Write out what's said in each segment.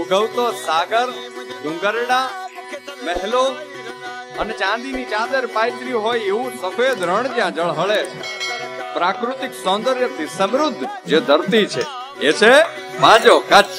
ઉગવતો સાગર, ડુંગરડા, મહેલો અને ચાંદીની ચાદર પાથરી હોય એવું સફેદ રણ જ્યાં ઝળહળે છે. પ્રાકૃતિક સૌંદર્યથી સમૃદ્ધ જે ધરતી છે એ છે માજો Kutch.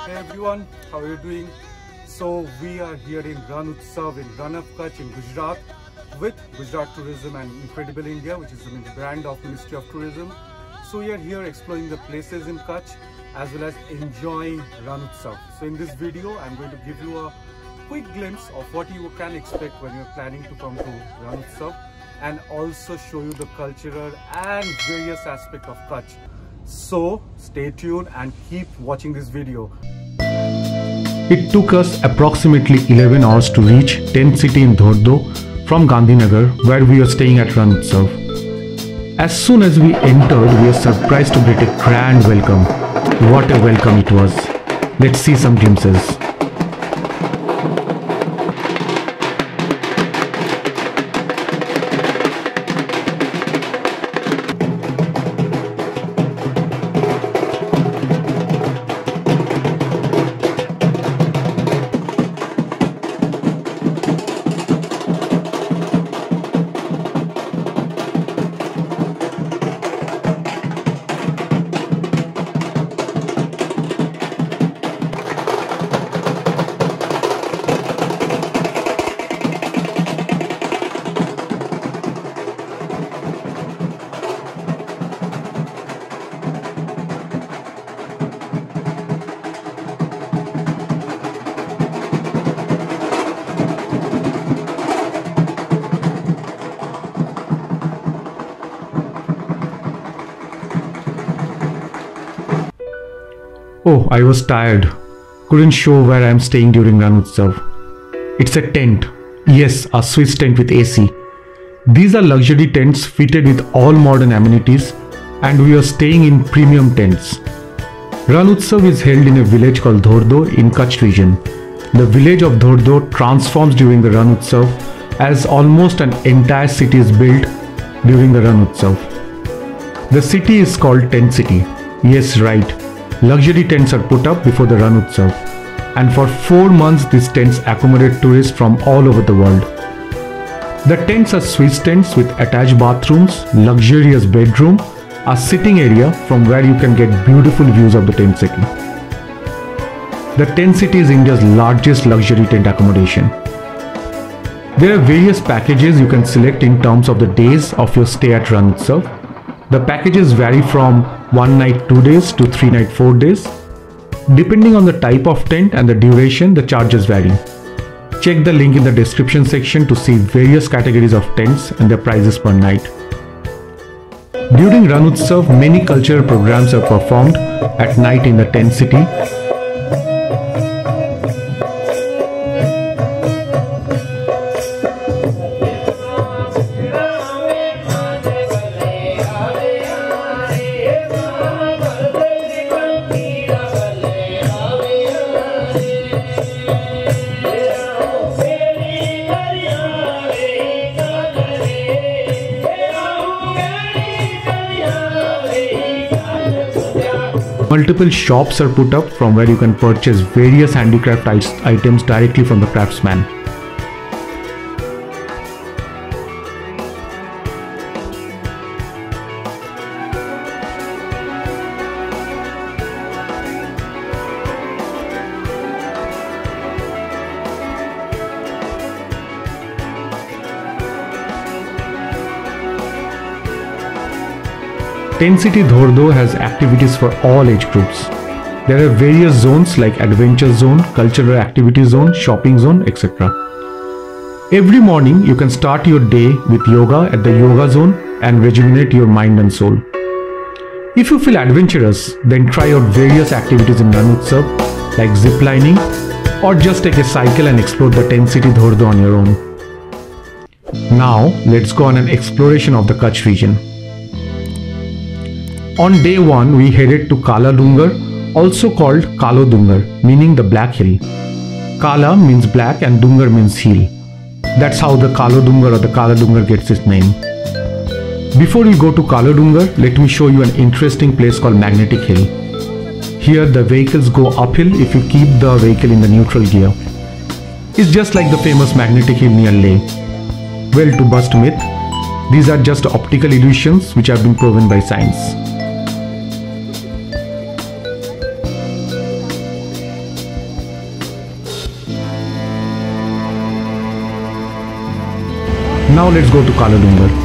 Hey everyone, how are you doing? So we are here in Ran Utsav in Ran of Kutch in Gujarat with Gujarat Tourism and Incredible India, which is the brand of Ministry of Tourism. So we are here exploring the places in Kutch as well as enjoying Ran Utsav. So in this video, I'm going to give you a quick glimpse of what you can expect when you're planning to come to Ran Utsav and also show you the cultural and various aspects of Kutch. So stay tuned and keep watching this video. It took us approximately 11 hours to reach Tent City in Dhordo from Gandhinagar, where we are staying at Ran Utsav. As soon as we entered, we were surprised to get a grand welcome. What a welcome it was. Let's see some glimpses. Oh, I was tired. Couldn't show where I am staying during Ran Utsav. It's a tent. Yes, a Swiss tent with AC. These are luxury tents fitted with all modern amenities, and we are staying in premium tents. Ran Utsav is held in a village called Dhordo in Kutch region. The village of Dhordo transforms during the Ran Utsav as almost an entire city is built during the Ran Utsav. The city is called Tent City. Yes, right. Luxury tents are put up before the Ran Utsav, and for 4 months these tents accommodate tourists from all over the world. The tents are Swiss tents with attached bathrooms, luxurious bedroom, a sitting area from where you can get beautiful views of the tent city. The tent city is India's largest luxury tent accommodation. There are various packages you can select in terms of the days of your stay at Ran Utsav. The packages vary from 1 night 2 days to 3 night 4 days. Depending on the type of tent and the duration, the charges vary. Check the link in the description section to see various categories of tents and their prices per night. During Ran Utsav, many cultural programs are performed at night in the tent city. Multiple shops are put up from where you can purchase various handicraft items directly from the craftsman. Tent City Dhordo has activities for all age groups. There are various zones like adventure zone, cultural activity zone, shopping zone, etc. Every morning you can start your day with yoga at the yoga zone and rejuvenate your mind and soul. If you feel adventurous, then try out various activities in Ran Utsav like zip lining, or just take a cycle and explore the Tent City Dhordo on your own. Now let's go on an exploration of the Kutch region. On day 1, we headed to Kala Dungar, also called Kalo Dungar, meaning the Black Hill. Kala means black and Dungar means hill. That's how the Kalo Dungar or the Kala Dungar gets its name. Before we go to Kalo Dungar, let me show you an interesting place called Magnetic Hill. Here the vehicles go uphill if you keep the vehicle in the neutral gear. It's just like the famous Magnetic Hill near Leh. Well, to bust myth, these are just optical illusions which have been proven by science. Now let's go to Kalo Dungar.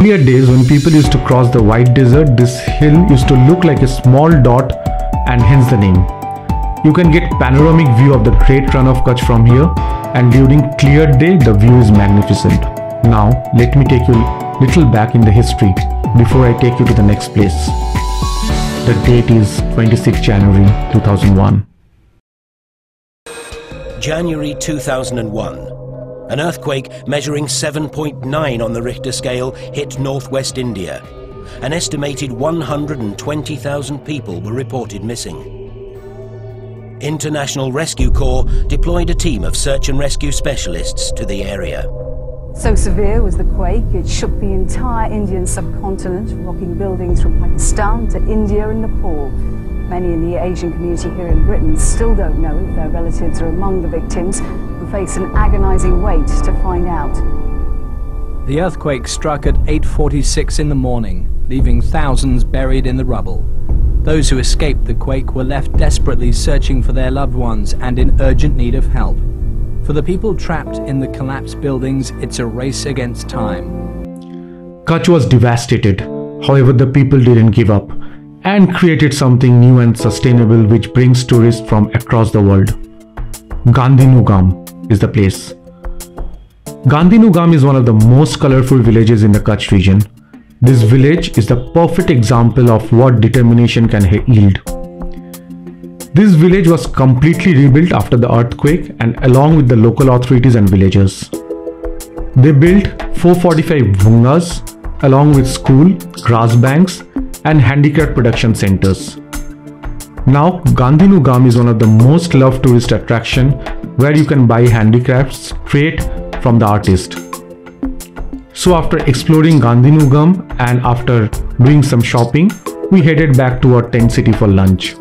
Earlier days, when people used to cross the White Desert, this hill used to look like a small dot and hence the name. You can get panoramic view of the Great Run of Kutch from here, and during clear day the view is magnificent. Now let me take you little back in the history before I take you to the next place. The date is 26 January 2001. January 2001. An earthquake measuring 7.9 on the Richter scale hit northwest India. An estimated 120,000 people were reported missing. International Rescue Corps deployed a team of search and rescue specialists to the area. So severe was the quake, it shook the entire Indian subcontinent, rocking buildings from Pakistan to India and Nepal. Many in the Asian community here in Britain still don't know if their relatives are among the victims and face an agonizing wait to find out. The earthquake struck at 8:46 in the morning, leaving thousands buried in the rubble. Those who escaped the quake were left desperately searching for their loved ones and in urgent need of help. For the people trapped in the collapsed buildings, it's a race against time. Kutch was devastated. However, the people didn't give up and created something new and sustainable which brings tourists from across the world. Gandhinugam is the place. Gandhinugam is one of the most colorful villages in the Kutch region. This village is the perfect example of what determination can yield. This village was completely rebuilt after the earthquake and along with the local authorities and villagers. They built 445 bhungas along with school, grass banks and handicraft production centers. Now Gandhinugam is one of the most loved tourist attraction where you can buy handicrafts straight from the artist. So after exploring Gandhinugam and after doing some shopping, we headed back to our tent city for lunch.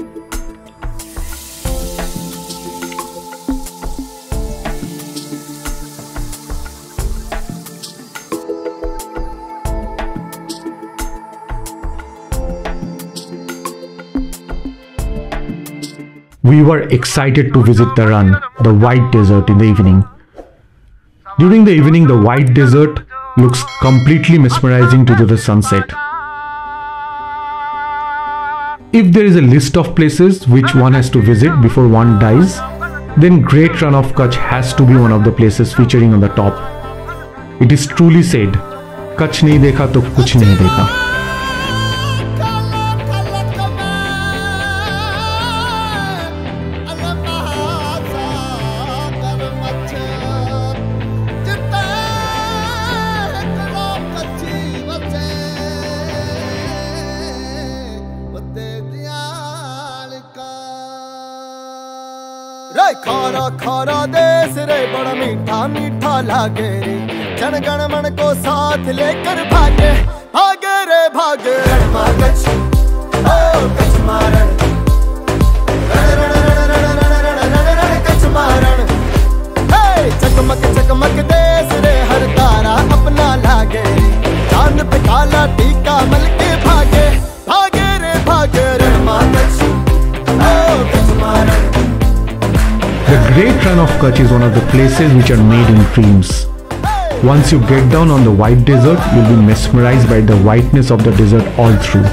We were excited to visit the run, the White Desert, in the evening. During the evening, the White Desert looks completely mesmerizing to the sunset. If there is a list of places which one has to visit before one dies, then Great Run of Kutch has to be one of the places featuring on the top. It is truly said, Kutch nahi dekha to kuch nahi dekha. खारा खारा देश रे बड़ा मीठा मीठा लागे रे, जन गण मन को साथ लेकर भागे भागे रे भागे। कच्छ ओ कच्छ मारण, कच्छ मारण, चकमक चकमक देश रे हर तारा अपना लागे, चांद पे काला टीका मल के भागे भागे Great Run of Kutch is one of the places which are made in dreams. Once you get down on the white desert, you'll be mesmerized by the whiteness of the desert all through.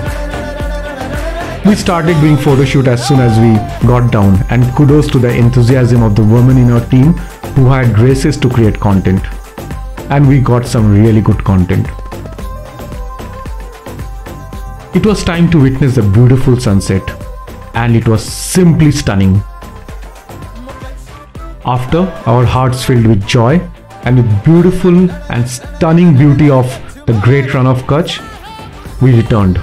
We started doing photo shoot as soon as we got down, and kudos to the enthusiasm of the women in our team who had races to create content. And we got some really good content. It was time to witness the beautiful sunset, and it was simply stunning. After, our hearts filled with joy and the beautiful and stunning beauty of the Great Run of Kutch, we returned.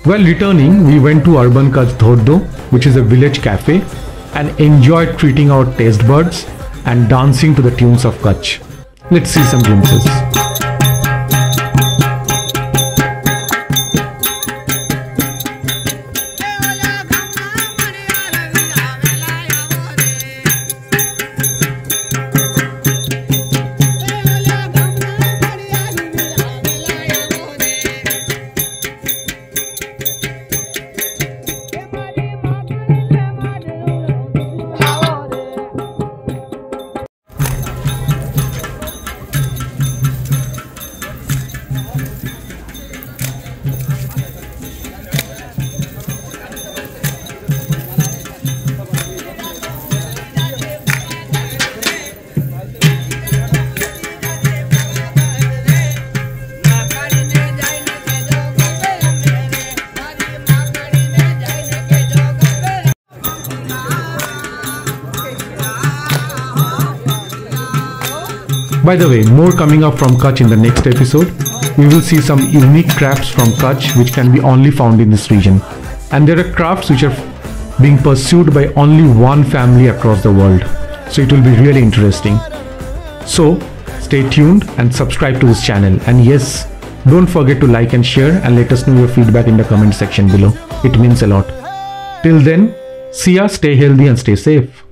While returning, we went to Urban Kutch Dhoddo, which is a village cafe, and enjoyed treating our taste buds and dancing to the tunes of Kutch. Let's see some glimpses. By the way, more coming up from Kutch in the next episode. We will see some unique crafts from Kutch which can be only found in this region. And there are crafts which are being pursued by only one family across the world. So it will be really interesting. So stay tuned and subscribe to this channel. And yes, don't forget to like and share and let us know your feedback in the comment section below. It means a lot. Till then, see ya, stay healthy and stay safe.